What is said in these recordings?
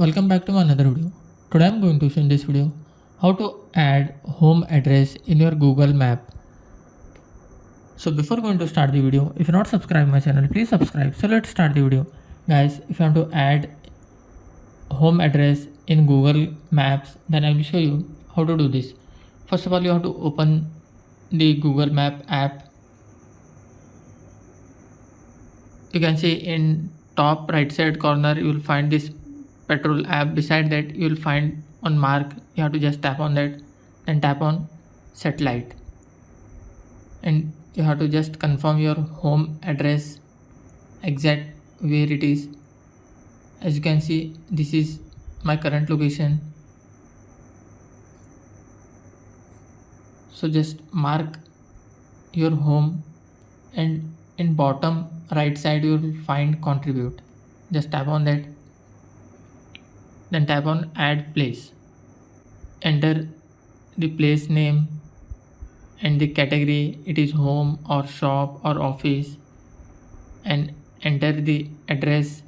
welcome back to another video. Today I'm going to show in this video how to add home address in your Google Map. So before going to start the video, if you're not subscribed my channel, please subscribe. So let's start the video. Guys, if you want to add home address in Google Maps, then I will show you how to do this. First of all, you have to open the Google Map app. You can see in top right side corner you will find this petrol app. Beside that you will find on mark. You have to just tap on that, then tap on satellite, and you have to just confirm your home address exact where it is. As you can see, this is my current location. So just mark your home, and in bottom right side you will find contribute. Just tap on that, then tap on add place. Enter the place name and the category, it is home or shop or office, and enter the address,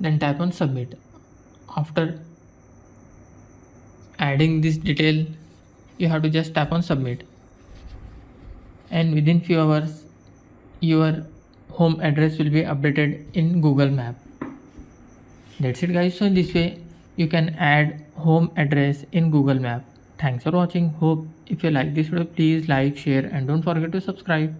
then tap on submit. After adding this detail, you have to just tap on submit, and within few hours your home address will be updated in Google Map. That's it guys. So in this way you can add home address in Google Map. Thanks for watching. Hope if you like this video, please like, share, and don't forget to subscribe.